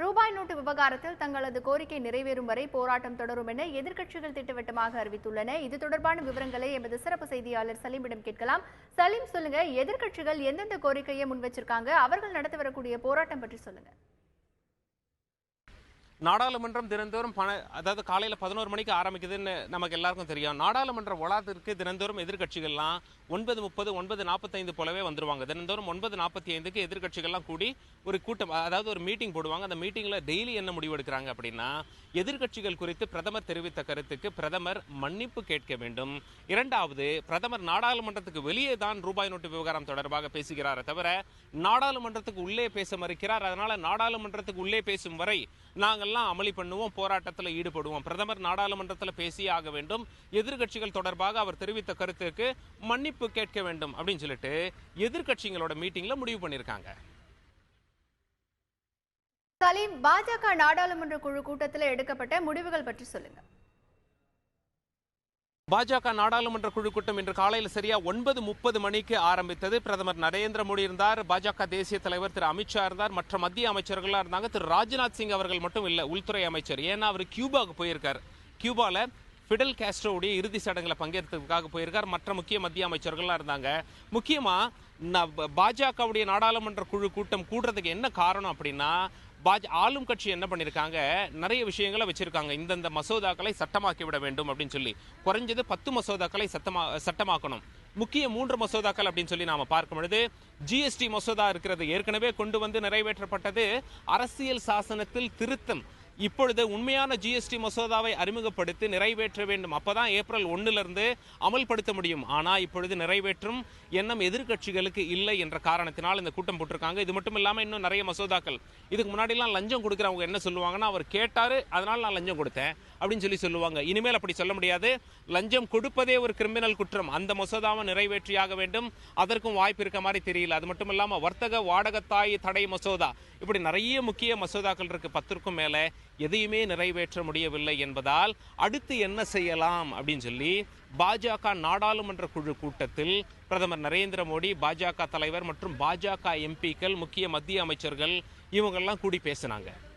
ரூபாய் நோட்டு விவகாரத்தில் தங்களது கோரிக்கை நிறைவேறும் வரை போராட்டம் தொடரும் என எதிர்க்கட்சிகள் திட்டவட்டமாக அறிவித்துள்ளன. இது தொடர்பான விவரங்களை எமது சிறப்பு செய்தியாளர் சலீமிடம் கேட்கலாம். சலீம், சொல்லுங்க, எதிர்க்கட்சிகள் எந்தெந்த கோரிக்கையை முன் வச்சிருக்காங்க, அவர்கள் நடத்தி வரக்கூடிய போராட்டம் பற்றி சொல்லுங்க. நாடாளுமன்றம் தினந்தோறும் அதாவது காலையில் 11 மணிக்கு ஆரம்பிக்குதுன்னு நமக்கு எல்லாருக்கும் தெரியும். நாடாளுமன்ற வளாகத்திற்கு தினந்தோறும் எதிர்க்கட்சிகள்லாம் 9:30 9:45 போலவே வந்துருவாங்க. தினந்தோறும் 9:45க்கு எதிர்க்கட்சிகள்லாம் கூடி ஒரு கூட்டம், அதாவது ஒரு மீட்டிங் போடுவாங்க. அந்த மீட்டிங்ல டெய்லி என்ன முடிவு எடுக்கிறாங்க அப்படின்னா, எதிர்க்கட்சிகள் குறித்து பிரதமர் தெரிவித்த கருத்துக்கு பிரதமர் மன்னிப்பு கேட்க வேண்டும். இரண்டாவது, பிரதமர் நாடாளுமன்றத்துக்கு வெளியே தான் ரூபாய் நோட்டு விவகாரம் தொடர்பாக பேசுகிறாரே தவிர நாடாளுமன்றத்துக்கு உள்ளே பேச மறுக்கிறார். அதனால நாடாளுமன்றத்துக்கு உள்ளே பேசும் வரை நாங்கள்லாம் அமளி பண்ணுவோம், போராட்டத்தில் ஈடுபடுவோம். பிரதமர் நாடாளுமன்றத்தில் பேசியே ஆக வேண்டும். எதிர்க்கட்சிகள் தொடர்பாக அவர் தெரிவித்த கருத்துக்கு மன்னிப்பு கேட்க வேண்டும் அப்படின்னு சொல்லிட்டு எதிர்க்கட்சிகளோட மீட்டிங்ல முடிவு பண்ணிருக்காங்க. சலீம், பாஜக நாடாளுமன்ற குழு கூட்டத்தில் எடுக்கப்பட்ட முடிவுகள் பற்றி சொல்லுங்க. பாஜக நாடாளுமன்ற குழு கூட்டம் இன்று காலையில் சரியா 9:30 மணிக்கு ஆரம்பித்தது. பிரதமர் நரேந்திர மோடி இருந்தார், பாஜக தேசிய தலைவர் திரு அமித்ஷா இருந்தார், மற்ற மத்திய அமைச்சர்கள்லாம் இருந்தாங்க. திரு ராஜ்நாத் சிங் அவர்கள் மட்டும் இல்ல, உள்துறை அமைச்சர். ஏன்னா அவர் கியூபாவுக்கு போயிருக்கார். கியூபால பிடல் காஸ்ட்ரோவுடைய இறுதி சடங்குல பங்கேற்கிறதுக்காக போயிருக்கார். மற்ற முக்கிய மத்திய அமைச்சர்கள்லாம் இருந்தாங்க. முக்கியமா பாஜகவுடைய நாடாளுமன்ற குழு கூட்டம் கூடுறதுக்கு என்ன காரணம் அப்படின்னா, ஆளும் கட்சி என்ன பண்ணிருக்காங்க, நிறைய விஷயங்களை வச்சிருக்காங்க. இந்தந்த மசோதாக்களை சட்டமாக்கி விட வேண்டும் அப்படின்னு சொல்லி குறைஞ்சது 10 மசோதாக்களை சட்டமாக்கணும். முக்கிய 3 மசோதாக்கள் அப்படின்னு சொல்லி நாம பார்க்கும் பொழுது, ஜிஎஸ்டி மசோதா இருக்கிறது, ஏற்கனவே கொண்டு வந்து நிறைவேற்றப்பட்டது. அரசியல் சாசனத்தில் திருத்தம், இப்பொழுது உண்மையான ஜிஎஸ்டி மசோதாவை அறிமுகப்படுத்தி நிறைவேற்ற வேண்டும். அப்பதான் ஏப்ரல் 1 அமல்படுத்த முடியும். ஆனா இப்பொழுது நிறைவேற்றும் எண்ணம் எதிர்க்கட்சிகளுக்கு இல்லை என்ற காரணத்தினால் இந்த கூட்டம் போட்டிருக்காங்க. இது மட்டும் இல்லாம இன்னும் நிறைய மசோதாக்கள், இதுக்கு முன்னாடி எல்லாம் லஞ்சம் கொடுக்கிறவங்க என்ன சொல்லுவாங்கன்னா, அவர் கேட்டாரு அதனால நான் லஞ்சம் கொடுத்தேன் அப்படின்னு சொல்லுவாங்க. இனிமேல் அப்படி சொல்ல முடியாது. லஞ்சம் கொடுப்பதே ஒரு கிரிமினல் குற்றம். அந்த மசோதாவை நிறைவேற்றியாக வேண்டும். அதற்கும் வாய்ப்பு இருக்க மாதிரி தெரியல. அது மட்டும் இல்லாம வர்த்தக வாடகத்தாய் தடை மசோதா, இப்படி நிறைய முக்கிய மசோதாக்கள் இருக்கு. 10க்கும் மேல எதையுமே நிறைவேற்ற முடியவில்லை என்பதால் அடுத்து என்ன செய்யலாம் அப்படின்னு சொல்லி பாஜக நாடாளுமன்ற குழு கூட்டத்தில் பிரதமர் நரேந்திர மோடி, பாஜக தலைவர் மற்றும் பாஜக எம்பிக்கள், முக்கிய மத்திய அமைச்சர்கள் இவங்கெல்லாம் கூடி பேசினாங்க.